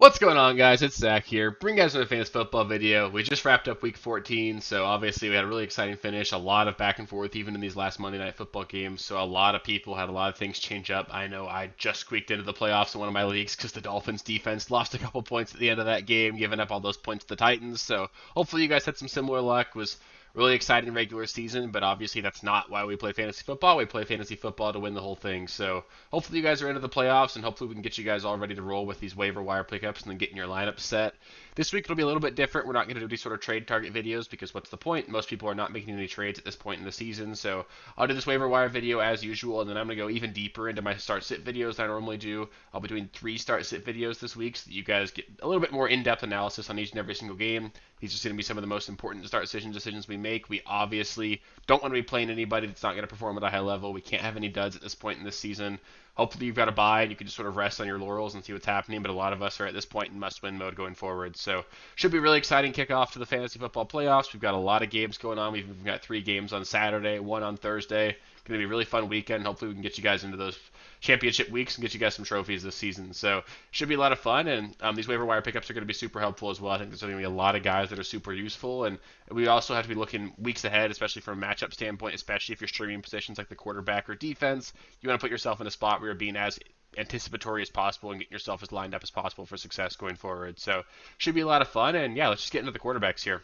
What's going on, guys? It's Zach here. Bring you guys another fantasy football video. We just wrapped up week 14, so obviously we had a really exciting finish. A lot of back and forth, even in these last Monday night football games. So a lot of people had a lot of things change up. I know I just squeaked into the playoffs in one of my leagues because the Dolphins defense lost a couple points at the end of that game, giving up all those points to the Titans. So hopefully you guys had some similar luck. Was really exciting regular season, but obviously that's not why we play fantasy football. We play fantasy football to win the whole thing. So hopefully you guys are into the playoffs, and hopefully we can get you guys all ready to roll with these waiver wire pickups and then getting your lineup set. This week it'll be a little bit different. We're not going to do any sort of trade target videos because what's the point? Most people are not making any trades at this point in the season. So I'll do this waiver wire video as usual, and then I'm going to go even deeper into my start sit videos than I normally do. I'll be doing 3 start sit videos this week so that you guys get a little bit more in-depth analysis on each and every single game. These are going to be some of the most important start decisions we make. We obviously don't want to be playing anybody that's not going to perform at a high level. We can't have any duds at this point in this season. Hopefully you've got a bye and you can just sort of rest on your laurels and see what's happening, but a lot of us are at this point in must-win mode going forward. So should be a really exciting kickoff to the fantasy football playoffs. We've got a lot of games going on. We've got 3 games on Saturday, 1 on Thursday. Going to be a really fun weekend. Hopefully we can get you guys into those championship weeks and get you guys some trophies this season. So should be a lot of fun, and these waiver wire pickups are going to be super helpful as well. I think there's going to be a lot of guys that are super useful, and we also have to be looking weeks ahead, especially from a matchup standpoint, especially if you're streaming positions like the quarterback or defense. You want to put yourself in a spot where you're being as anticipatory as possible and getting yourself as lined up as possible for success going forward. So should be a lot of fun, and yeah, let's just get into the quarterbacks here.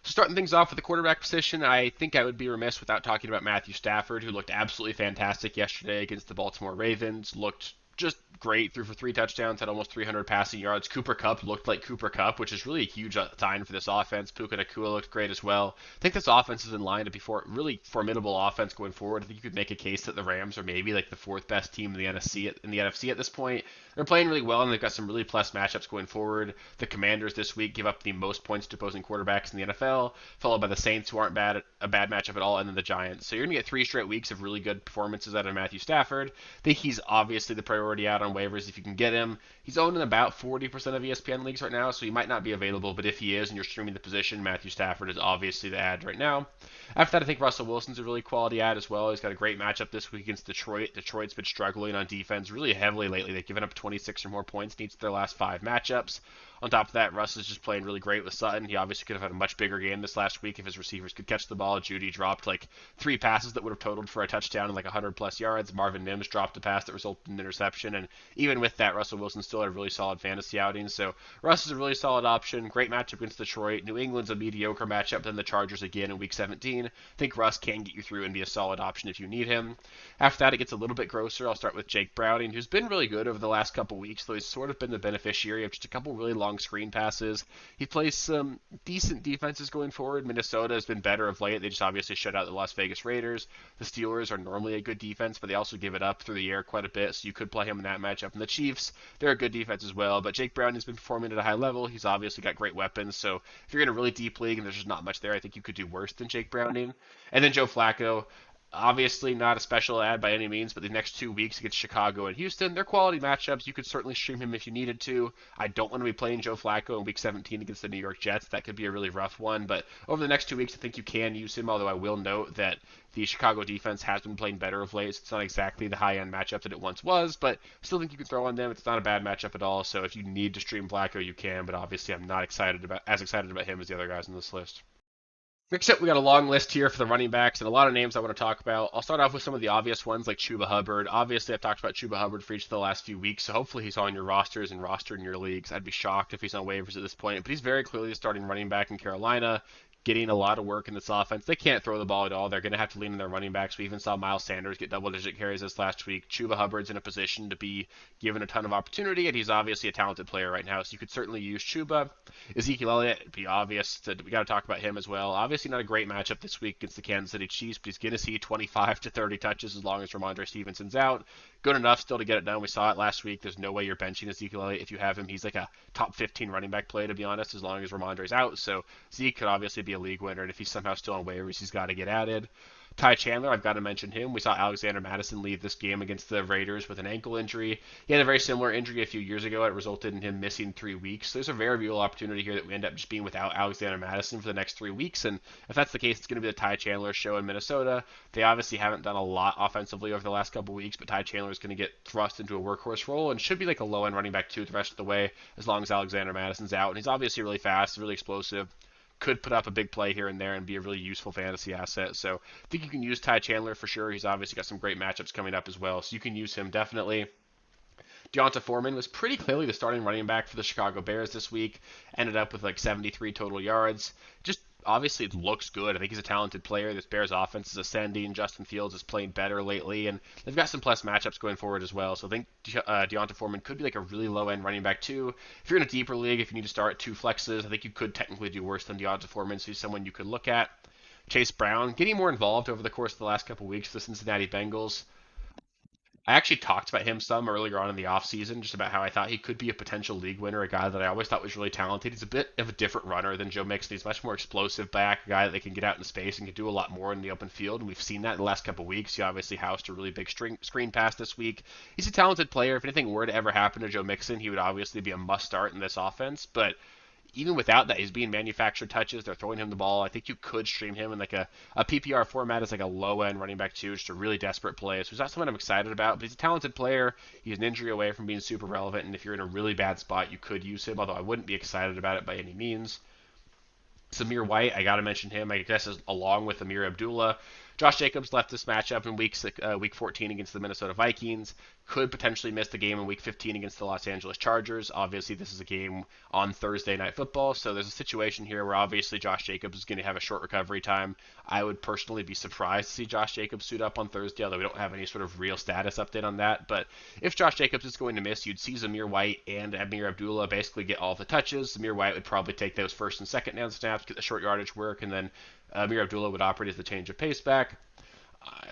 So starting things off with the quarterback position, I think I would be remiss without talking about Matthew Stafford, who looked absolutely fantastic yesterday against the Baltimore Ravens. Looked just great, threw for 3 touchdowns, had almost 300 passing yards. Cooper Kupp looked like Cooper Kupp, which is really a huge sign for this offense. Puka Nacua looked great as well. I think this offense is in line to be for really formidable offense going forward. I think you could make a case that the Rams are maybe like the 4th best team in the NFC at this point. They're playing really well, and they've got some really plus matchups going forward. The Commanders this week give up the most points to opposing quarterbacks in the NFL, followed by the Saints, who aren't a bad matchup at all, and then the Giants. So you're going to get 3 straight weeks of really good performances out of Matthew Stafford. I think he's obviously the priority out on waivers if you can get him. He's owned in about 40% of ESPN leagues right now, so he might not be available, but if he is and you're streaming the position, Matthew Stafford is obviously the ad right now. After that, I think Russell Wilson's a really quality ad as well. He's got a great matchup this week against Detroit. Detroit's been struggling on defense really heavily lately. They've given up 26 or more points in each of their last 5 matchups. On top of that, Russ is just playing really great with Sutton. He obviously could have had a much bigger game this last week if his receivers could catch the ball. Judy dropped like 3 passes that would have totaled for a touchdown and like 100 plus yards. Marvin Mims dropped a pass that resulted in an interception. And even with that, Russell Wilson still had a really solid fantasy outing. So Russ is a really solid option. Great matchup against Detroit. New England's a mediocre matchup, then the Chargers again in week 17. I think Russ can get you through and be a solid option if you need him. After that, it gets a little bit grosser. I'll start with Jake Browning, who's been really good over the last couple weeks, though he's sort of been the beneficiary of just a couple really long screen passes. He plays some decent defenses going forward. Minnesota has been better of late. They just obviously shut out the Las Vegas Raiders. The Steelers are normally a good defense, but they also give it up through the air quite a bit, so you could play him in that matchup. And the Chiefs, they're a good defense as well, but Jake Browning has been performing at a high level. He's obviously got great weapons, so if you're in a really deep league and there's just not much there, I think you could do worse than Jake Browning. And then Joe Flacco, obviously not a special ad by any means, but the next 2 weeks against Chicago and Houston, they're quality matchups. You could certainly stream him if you needed to. I don't want to be playing Joe Flacco in week 17 against the New York Jets. That could be a really rough one, but over the next 2 weeks, I think you can use him, although I will note that the Chicago defense has been playing better of late, so it's not exactly the high-end matchup that it once was, but still think you can throw on them. It's not a bad matchup at all, so if you need to stream Flacco, you can, but obviously I'm not as excited about him as the other guys on this list. Next up, we got a long list here for the running backs and a lot of names I want to talk about. I'll start off with some of the obvious ones like Chuba Hubbard. Obviously, I've talked about Chuba Hubbard for each of the last few weeks, so hopefully he's on your rosters and rostered in your leagues. I'd be shocked if he's on waivers at this point, but he's very clearly the starting running back in Carolina, getting a lot of work in this offense. They can't throw the ball at all. They're going to have to lean on their running backs. We even saw Miles Sanders get double-digit carries this last week. Chuba Hubbard's in a position to be given a ton of opportunity, and he's obviously a talented player right now, so you could certainly use Chuba. Ezekiel Elliott, it'd be obvious that we got to talk about him as well. Obviously not a great matchup this week against the Kansas City Chiefs, but he's going to see 25 to 30 touches as long as Ramondre Stevenson's out. Good enough still to get it done. We saw it last week. There's no way you're benching Ezekiel Elliott if you have him. He's like a top 15 running back play, to be honest, as long as Ramondre's out. So Zeke could obviously be a league winner, and if he's somehow still on waivers, he's got to get added. Ty Chandler, I've got to mention him. We saw Alexander Madison leave this game against the Raiders with an ankle injury. He had a very similar injury a few years ago. It resulted in him missing 3 weeks. So there's a very real opportunity here that we end up just being without Alexander Madison for the next 3 weeks. And if that's the case, it's going to be the Ty Chandler show in Minnesota. They obviously haven't done a lot offensively over the last couple weeks, but Ty Chandler is going to get thrust into a workhorse role and should be like a low end running back two the rest of the way as long as Alexander Madison's out. And he's obviously really fast, really explosive, could put up a big play here and there and be a really useful fantasy asset. So I think you can use Ty Chandler for sure. He's obviously got some great matchups coming up as well, so you can use him definitely. Deonta Foreman was pretty clearly the starting running back for the Chicago Bears this week. Ended up with like 73 total yards. Just obviously it looks good. I think he's a talented player. This Bears offense is ascending. Justin Fields is playing better lately, and they've got some plus matchups going forward as well. So I think Deonta Foreman could be like a really low-end running back too. If you're in a deeper league, if you need to start two flexes, I think you could technically do worse than Deonta Foreman, so he's someone you could look at. Chase Brown getting more involved over the course of the last couple weeks for the Cincinnati Bengals. I actually talked about him some earlier on in the offseason, just about how I thought he could be a potential league winner, a guy that I always thought was really talented. He's a bit of a different runner than Joe Mixon. He's much more explosive back, a guy that can get out in space and can do a lot more in the open field. And we've seen that in the last couple of weeks. He obviously housed a really big screen pass this week. He's a talented player. If anything were to ever happen to Joe Mixon, he would obviously be a must start in this offense. But even without that, he's being manufactured touches. They're throwing him the ball. I think you could stream him in like a PPR format as like a low end running back too, just a really desperate play. So he's not someone I'm excited about, but he's a talented player. He's an injury away from being super relevant, and if you're in a really bad spot, you could use him, although I wouldn't be excited about it by any means. Samir White, I got to mention him, I guess, along with Amir Abdullah. Josh Jacobs left this matchup in week 14 against the Minnesota Vikings. Could potentially miss the game in week 15 against the Los Angeles Chargers. Obviously, this is a game on Thursday Night Football, so there's a situation here where obviously Josh Jacobs is going to have a short recovery time. I would personally be surprised to see Josh Jacobs suit up on Thursday, although we don't have any sort of real status update on that. But if Josh Jacobs is going to miss, you'd see Zamir White and Amir Abdullah basically get all the touches. Zamir White would probably take those first and second down snaps, get the short yardage work, and then Amir Abdullah would operate as the change of pace back.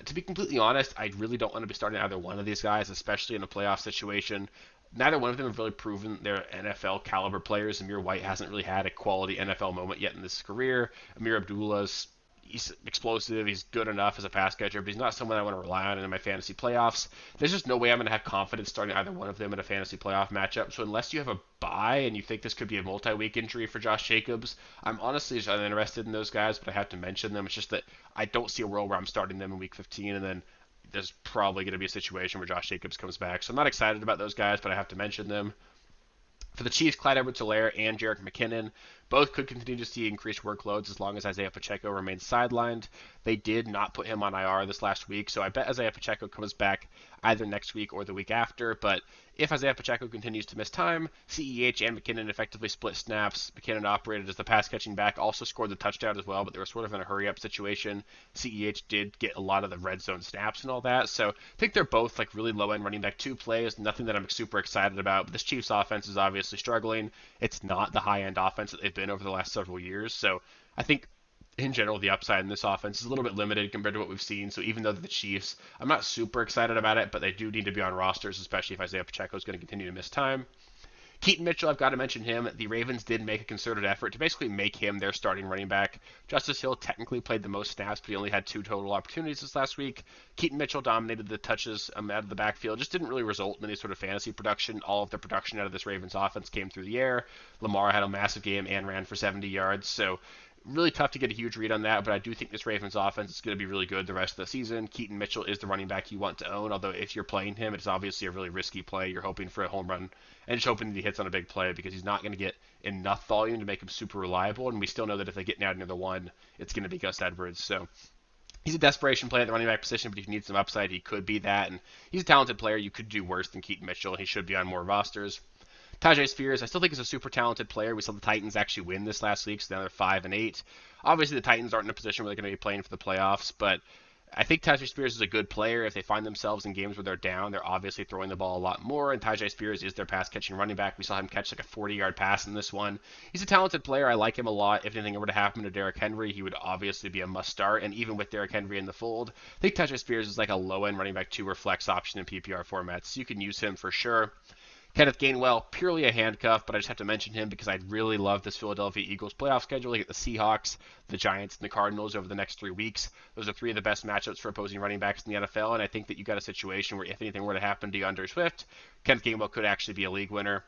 To be completely honest, I really don't want to be starting either one of these guys, especially in a playoff situation. Neither one of them have really proven they're NFL caliber players. Amir White hasn't really had a quality NFL moment yet in his career. Amir Abdullah's he's explosive. He's good enough as a pass catcher, but he's not someone I want to rely on in my fantasy playoffs. There's just no way I'm going to have confidence starting either one of them in a fantasy playoff matchup. So unless you have a bye and you think this could be a multi-week injury for Josh Jacobs, I'm honestly just uninterested in those guys, but I have to mention them. It's just that I don't see a world where I'm starting them in week 15 and then there's probably going to be a situation where Josh Jacobs comes back. So I'm not excited about those guys, but I have to mention them. For the Chiefs, Clyde Edwards-Helaire and Jerick McKinnon both could continue to see increased workloads as long as Isaiah Pacheco remains sidelined. They did not put him on IR this last week, so I bet Isaiah Pacheco comes back either next week or the week after. But if Isaiah Pacheco continues to miss time, CEH and McKinnon effectively split snaps. McKinnon operated as the pass-catching back, also scored the touchdown as well, but they were sort of in a hurry-up situation. CEH did get a lot of the red zone snaps and all that, so I think they're both like really low-end running back 2 plays, nothing that I'm super excited about. But this Chiefs offense is obviously struggling. It's not the high-end offense that they've been over the last several years, so I think in general, the upside in this offense is a little bit limited compared to what we've seen. So even though the Chiefs, I'm not super excited about it, but they do need to be on rosters, especially if Isaiah Pacheco is going to continue to miss time. Keaton Mitchell, I've got to mention him. The Ravens did make a concerted effort to basically make him their starting running back. Justice Hill technically played the most snaps, but he only had 2 total opportunities this last week. Keaton Mitchell dominated the touches out of the backfield, just didn't really result in any sort of fantasy production. All of the production out of this Ravens offense came through the air. Lamar had a massive game and ran for 70 yards, so really tough to get a huge read on that, but I do think this Ravens offense is going to be really good the rest of the season. Keaton Mitchell is the running back you want to own, although if you're playing him, it's obviously a really risky play. You're hoping for a home run and just hoping that he hits on a big play because he's not going to get enough volume to make him super reliable, and we still know that if they get down near the 1, it's going to be Gus Edwards. So he's a desperation play at the running back position, but if you need some upside, he could be that, and he's a talented player. You could do worse than Keaton Mitchell, and he should be on more rosters. Tajay Spears, I still think is a super talented player. We saw the Titans actually win this last week, so now they're 5-8. Obviously, the Titans aren't in a position where they're going to be playing for the playoffs, but I think Tajay Spears is a good player. If they find themselves in games where they're down, they're obviously throwing the ball a lot more, and Tajay Spears is their pass-catching running back. We saw him catch like a 40-yard pass in this one. He's a talented player. I like him a lot. If anything were to happen to Derrick Henry, he would obviously be a must-start, and even with Derrick Henry in the fold, I think Tajay Spears is like a low-end running back 2 or flex option in PPR formats, so you can use him for sure. Kenneth Gainwell, purely a handcuff, but I just have to mention him because I really love this Philadelphia Eagles playoff schedule. They get the Seahawks, the Giants, and the Cardinals over the next 3 weeks. Those are three of the best matchups for opposing running backs in the NFL, and I think that you got a situation where if anything were to happen to DeAndre Swift, Kenneth Gainwell could actually be a league winner.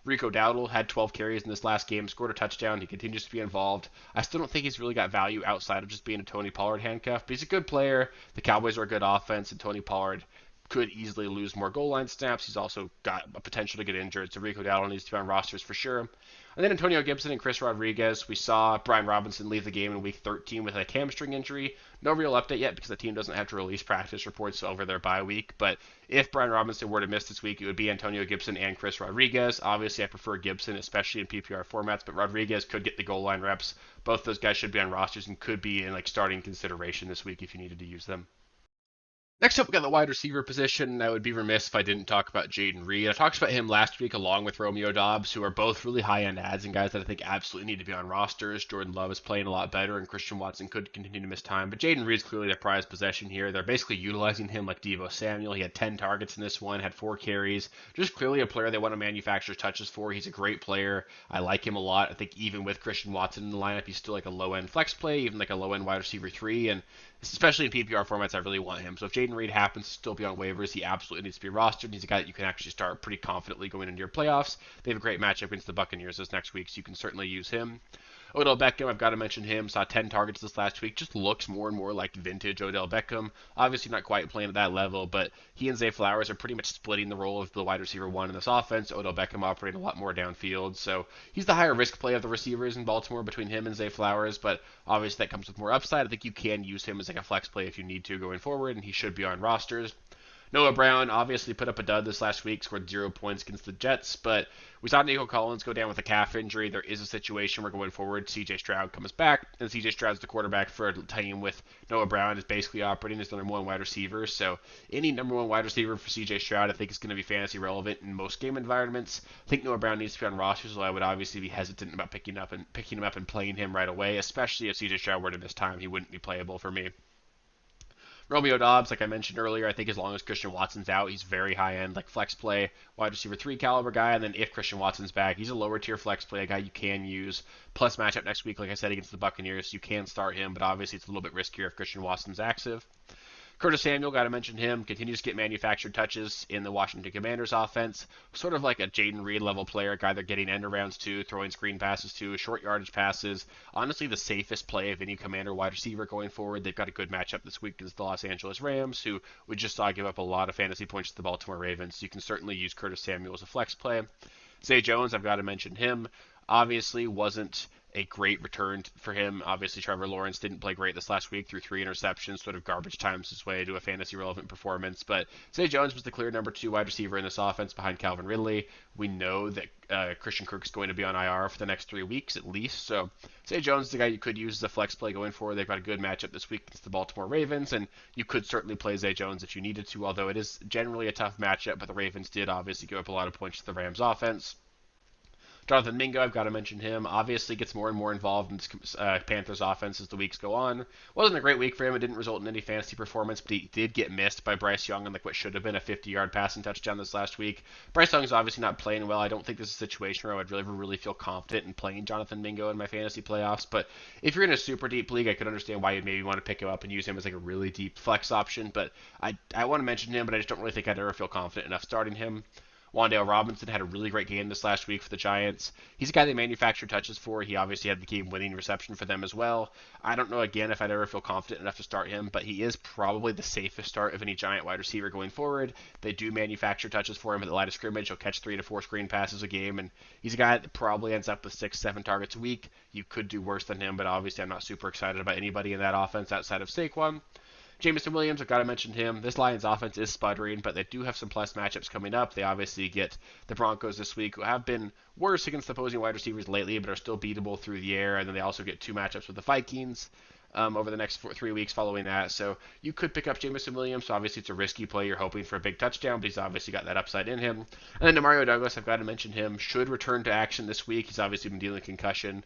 Rico Dowdle had 12 carries in this last game, scored a touchdown. He continues to be involved. I still don't think he's really got value outside of just being a Tony Pollard handcuff, but he's a good player. The Cowboys are a good offense, and Tony Pollard could easily lose more goal line snaps. He's also got a potential to get injured, so Rico Dowdle needs to be on rosters for sure. And then Antonio Gibson and Chris Rodriguez. We saw Brian Robinson leave the game in Week 13 with a hamstring injury. No real update yet because the team doesn't have to release practice reports over their bye week. But if Brian Robinson were to miss this week, it would be Antonio Gibson and Chris Rodriguez. Obviously, I prefer Gibson, especially in PPR formats, but Rodriguez could get the goal line reps. Both those guys should be on rosters and could be in starting consideration this week if you needed to use them. Next up, we got the wide receiver position. I would be remiss if I didn't talk about Jaden Reed. I talked about him last week along with Romeo Doubs, who are both really high-end ads and guys that I think absolutely need to be on rosters. Jordan Love is playing a lot better, and Christian Watson could continue to miss time. But Jaden Reed's clearly their prized possession here. They're basically utilizing him like Deebo Samuel. He had 10 targets in this one, had 4 carries. Just clearly a player they want to manufacture touches for. He's a great player. I like him a lot. I think even with Christian Watson in the lineup, he's still like a low-end flex play, even like a low-end wide receiver 3. And especially in PPR formats, I really want him. So if Jaden Reed happens to still be on waivers, he absolutely needs to be rostered. He's a guy that you can actually start pretty confidently going into your playoffs. They have a great matchup against the Buccaneers this next week, so you can certainly use him. Odell Beckham, I've got to mention him. Saw 10 targets this last week. Just looks more and more like vintage Odell Beckham. Obviously not quite playing at that level, but he and Zay Flowers are pretty much splitting the role of the wide receiver 1 in this offense. Odell Beckham operating a lot more downfield. So he's the higher risk play of the receivers in Baltimore between him and Zay Flowers, but obviously that comes with more upside. I think you can use him as like a flex play if you need to going forward, and he should be on rosters. Noah Brown obviously put up a dud this last week, scored 0 points against the Jets, but we saw Nico Collins go down with a calf injury. There is a situation where going forward, C.J. Stroud comes back, and C.J. Stroud's the quarterback for a team with Noah Brown is basically operating as the number 1 wide receiver. So any number 1 wide receiver for C.J. Stroud, I think is going to be fantasy relevant in most game environments. I think Noah Brown needs to be on rosters, so I would obviously be hesitant about picking him up and playing him right away, especially if C.J. Stroud were to miss time. He wouldn't be playable for me. Romeo Doubs, like I mentioned earlier, I think as long as Christian Watson's out, he's very high-end, like flex play, wide receiver 3 caliber guy, and then if Christian Watson's back, he's a lower-tier flex play, a guy you can use. Plus matchup next week, like I said, against the Buccaneers, you can start him, but obviously it's a little bit riskier if Christian Watson's active. Curtis Samuel, got to mention him, continues to get manufactured touches in the Washington Commanders offense. Sort of like a Jaden Reed level player, a guy they're getting end arounds to, throwing screen passes to, short yardage passes. Honestly, the safest play of any Commander wide receiver going forward. They've got a good matchup this week against the Los Angeles Rams, who we just saw give up a lot of fantasy points to the Baltimore Ravens. So you can certainly use Curtis Samuel as a flex play. Zay Jones, I've got to mention him. Obviously wasn't a great return for him. Obviously, Trevor Lawrence didn't play great this last week, threw 3 interceptions, sort of garbage times his way to a fantasy relevant performance. But Zay Jones was the clear number 2 wide receiver in this offense behind Calvin Ridley. We know that Christian Kirk is going to be on IR for the next 3 weeks at least. So Zay Jones is the guy you could use as a flex play going forward. They've got a good matchup this week against the Baltimore Ravens, and you could certainly play Zay Jones if you needed to, although it is generally a tough matchup. But the Ravens did obviously give up a lot of points to the Rams offense. Jonathan Mingo, I've got to mention him. Obviously gets more and more involved in this Panthers offense as the weeks go on. Wasn't a great week for him. It didn't result in any fantasy performance, but he did get missed by Bryce Young on like what should have been a 50-yard passing touchdown this last week. Bryce Young's obviously not playing well. I don't think this is a situation where I would really feel confident in playing Jonathan Mingo in my fantasy playoffs. But if you're in a super deep league, I could understand why you'd maybe want to pick him up and use him as like a really deep flex option. But I want to mention him, but I just don't really think I'd ever feel confident enough starting him. Wan'Dale Robinson had a really great game this last week for the Giants. He's a guy they manufacture touches for. He obviously had the game-winning reception for them as well. I don't know, again, if I'd ever feel confident enough to start him, but he is probably the safest start of any Giant wide receiver going forward. They do manufacture touches for him at the line of scrimmage. He'll catch 3 to 4 screen passes a game, and he's a guy that probably ends up with 6-7 targets a week. You could do worse than him, but obviously I'm not super excited about anybody in that offense outside of Saquon. Jameson Williams, I've got to mention him. This Lions offense is sputtering, but they do have some plus matchups coming up. They obviously get the Broncos this week, who have been worse against opposing wide receivers lately, but are still beatable through the air. And then they also get 2 matchups with the Vikings over the next 3 weeks following that. So you could pick up Jameson Williams. So obviously it's a risky play. You're hoping for a big touchdown, but he's obviously got that upside in him. And then Demario Douglas, I've got to mention him, should return to action this week. He's obviously been dealing with concussion.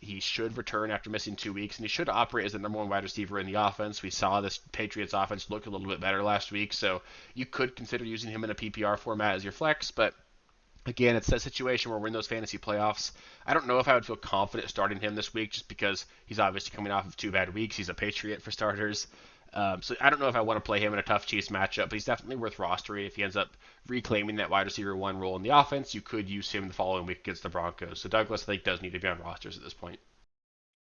He should return after missing 2 weeks, and he should operate as the number 1 wide receiver in the offense. We saw this Patriots offense look a little bit better last week, so you could consider using him in a PPR format as your flex, but Again, it's that situation where we're in those fantasy playoffs. I don't know if I would feel confident starting him this week just because he's obviously coming off of 2 bad weeks. He's a Patriot for starters. So I don't know if I want to play him in a tough Chiefs matchup, but he's definitely worth rostering. If he ends up reclaiming that wide receiver one role in the offense, you could use him the following week against the Broncos. So Douglas, I think, does need to be on rosters at this point.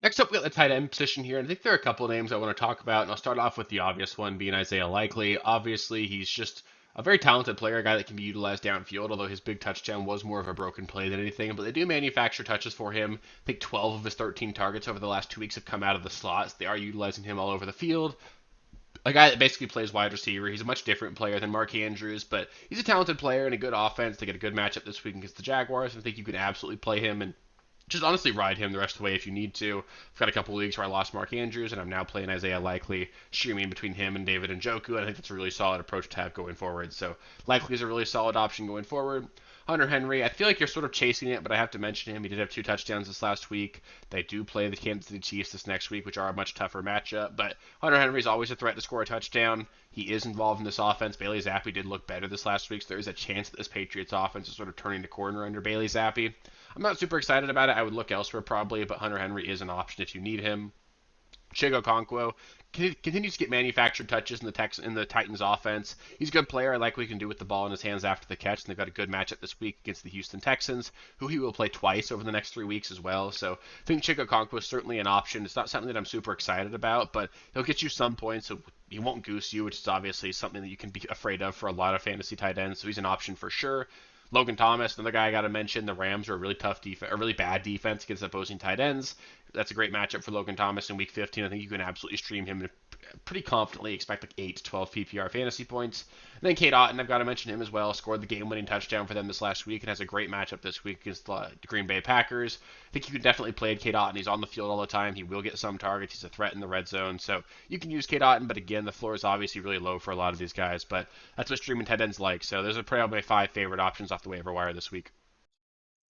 Next up, we got the tight end position here, and I think there are a couple of names I want to talk about, and I'll start off with the obvious one being Isaiah Likely. Obviously, he's just a very talented player, a guy that can be utilized downfield, although his big touchdown was more of a broken play than anything. But they do manufacture touches for him. I think 12 of his 13 targets over the last 2 weeks have come out of the slots. They are utilizing him all over the field. A guy that basically plays wide receiver. He's a much different player than Mark Andrews, but he's a talented player and a good offense. They get a good matchup this week against the Jaguars. I think you can absolutely play him and just honestly ride him the rest of the way if you need to. I've got a couple of leagues where I lost Mark Andrews, and I'm now playing Isaiah Likely, streaming between him and David Njoku, and I think that's a really solid approach to have going forward. So Likely is a really solid option going forward. Hunter Henry, I feel like you're sort of chasing it, but I have to mention him. He did have 2 touchdowns this last week. They do play the Kansas City Chiefs this next week, which are a much tougher matchup. But Hunter Henry is always a threat to score a touchdown. He is involved in this offense. Bailey Zappi did look better this last week, so there is a chance that this Patriots offense is sort of turning the corner under Bailey Zappi. I'm not super excited about it. I would look elsewhere probably, but Hunter Henry is an option if you need him. Chigo Okonkwo continues to get manufactured touches in the Titans offense. He's a good player. I like what he can do with the ball in his hands after the catch. And they've got a good matchup this week against the Houston Texans, who he will play twice over the next 3 weeks as well. So I think Chigo Okonkwo is certainly an option. It's not something that I'm super excited about, but he'll get you some points. So he won't goose you, which is obviously something that you can be afraid of for a lot of fantasy tight ends. So he's an option for sure. Logan Thomas, another guy I got to mention. The Rams are a really tough defense, a really bad defense against opposing tight ends. That's a great matchup for Logan Thomas in Week 15. I think you can absolutely stream him and pretty confidently expect like 8 to 12 PPR fantasy points. And then Kate Otten, I've got to mention him as well. Scored the game-winning touchdown for them this last week and has a great matchup this week against the Green Bay Packers. I think you can definitely play Kate Otten. He's on the field all the time. He will get some targets. He's a threat in the red zone. So you can use Kate Otten, but again, the floor is obviously really low for a lot of these guys. But that's what streaming tight ends like. So those are probably my 5 favorite options off the waiver wire this week.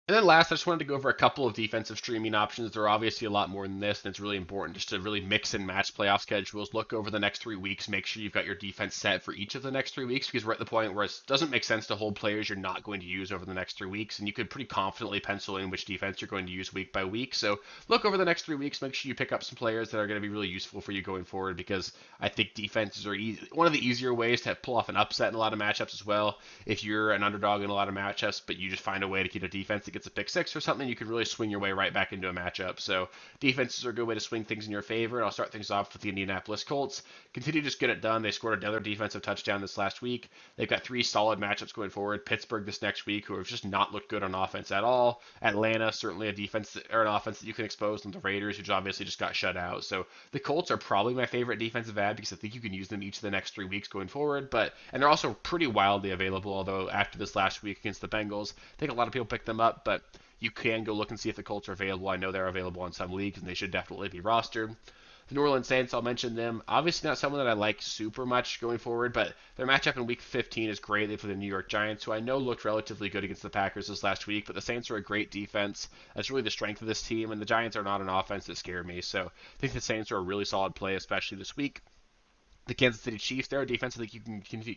And then last, I just wanted to go over a couple of defensive streaming options. There are obviously a lot more than this, and it's really important just to really mix and match playoff schedules. Look over the next 3 weeks. Make sure you've got your defense set for each of the next 3 weeks because we're at the point where it doesn't make sense to hold players you're not going to use over the next 3 weeks, and you could pretty confidently pencil in which defense you're going to use week by week. So look over the next 3 weeks. Make sure you pick up some players that are going to be really useful for you going forward because I think defenses are one of the easier ways to pull off an upset in a lot of matchups as well. If you're an underdog in a lot of matchups, but you just find a way to get a defense that gets a pick six or something, you could really swing your way right back into a matchup. So defenses are a good way to swing things in your favor. And I'll start things off with the Indianapolis Colts. Continue to just get it done. They scored another defensive touchdown this last week. They've got 3 solid matchups going forward. Pittsburgh this next week, who have just not looked good on offense at all. Atlanta, certainly a defense or an offense that you can expose, and the Raiders, who obviously just got shut out. So the Colts are probably my favorite defensive ad because I think you can use them each of the next 3 weeks going forward. And they're also pretty wildly available. Although after this last week against the Bengals, I think a lot of people picked them up, but you can go look and see if the Colts are available. I know they're available on some leagues, and they should definitely be rostered. The New Orleans Saints, I'll mention them. Obviously not someone that I like super much going forward, but their matchup in Week 15 is great. They play the New York Giants, who I know looked relatively good against the Packers this last week, but the Saints are a great defense. That's really the strength of this team, and the Giants are not an offense that scare me. So I think the Saints are a really solid play, especially this week. The Kansas City Chiefs, they're a defense I think you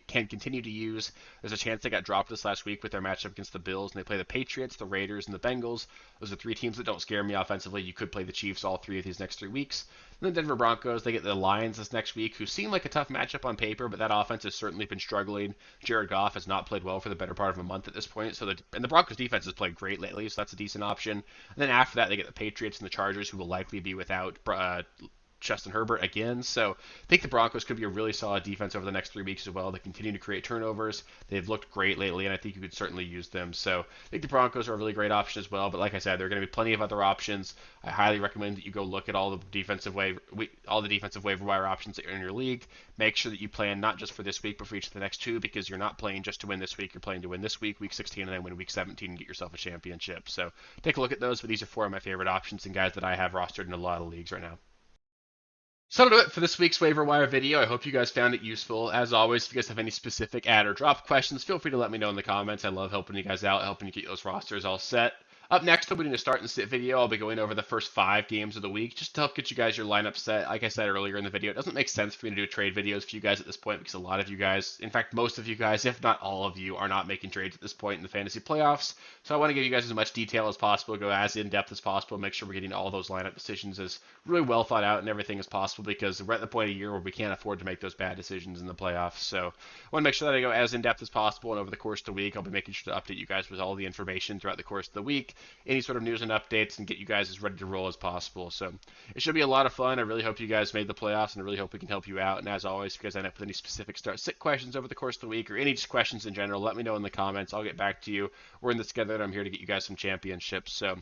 can continue to use. There's a chance they got dropped this last week with their matchup against the Bills, and they play the Patriots, the Raiders, and the Bengals. Those are 3 teams that don't scare me offensively. You could play the Chiefs all 3 of these next 3 weeks. And the Denver Broncos, they get the Lions this next week, who seem like a tough matchup on paper, but that offense has certainly been struggling. Jared Goff has not played well for the better part of a month at this point, and the Broncos defense has played great lately, so that's a decent option. And then after that, they get the Patriots and the Chargers, who will likely be without Justin Herbert again. So I think the Broncos could be a really solid defense over the next 3 weeks as well. They continue to create turnovers. They've looked great lately, and I think you could certainly use them. So I think the Broncos are a really great option as well. But like I said, there are going to be plenty of other options. I highly recommend that you go look at all the defensive waiver wire options that are in your league. Make sure that you plan not just for this week, but for each of the next 2, because you're not playing just to win this week. You're playing to win this week, Week 16, and then win Week 17 and get yourself a championship. So take a look at those. But these are 4 of my favorite options and guys that I have rostered in a lot of leagues right now. So that'll do it for this week's waiver wire video. I hope you guys found it useful. As always, if you guys have any specific add or drop questions, feel free to let me know in the comments. I love helping you guys out, helping you get those rosters all set. Up next, we'll be doing a start and sit video. I'll be going over the first 5 games of the week just to help get you guys your lineup set. Like I said earlier in the video, it doesn't make sense for me to do trade videos for you guys at this point because a lot of you guys, in fact, most of you guys, if not all of you, are not making trades at this point in the fantasy playoffs. So I want to give you guys as much detail as possible, go as in depth as possible, make sure we're getting all those lineup decisions as really well thought out and everything as possible because we're at the point of the year where we can't afford to make those bad decisions in the playoffs. So I want to make sure that I go as in depth as possible, and over the course of the week, I'll be making sure to update you guys with all the information throughout the course of the week, any sort of news and updates, and get you guys as ready to roll as possible. So it should be a lot of fun. I really hope you guys made the playoffs, and I really hope we can help you out. And as always, if you guys end up with any specific start-sit questions over the course of the week or any just questions in general, let me know in the comments. I'll get back to you. We're in this together, and I'm here to get you guys some championships. So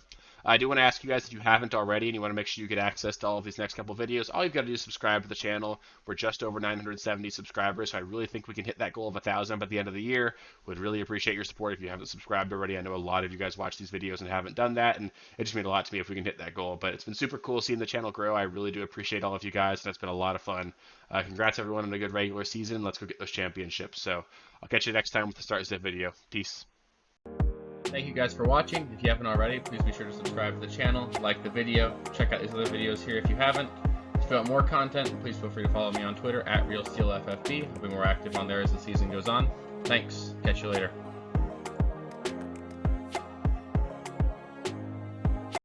I do want to ask you guys, if you haven't already and you want to make sure you get access to all of these next couple videos, all you've got to do is subscribe to the channel. We're just over 970 subscribers, so I really think we can hit that goal of 1,000 by the end of the year. Would really appreciate your support if you haven't subscribed already. I know a lot of you guys watch these videos and haven't done that, and it just means a lot to me if we can hit that goal. But it's been super cool seeing the channel grow. I really do appreciate all of you guys, and it's been a lot of fun. Congrats everyone on a good regular season. Let's go get those championships. So I'll catch you next time with the Start Zip video. Peace. Thank you guys for watching. If you haven't already, please be sure to subscribe to the channel, like the video, check out these other videos here if you haven't. If you want more content, please feel free to follow me on Twitter at RealSteelFFB. I'll be more active on there as the season goes on. Thanks. Catch you later.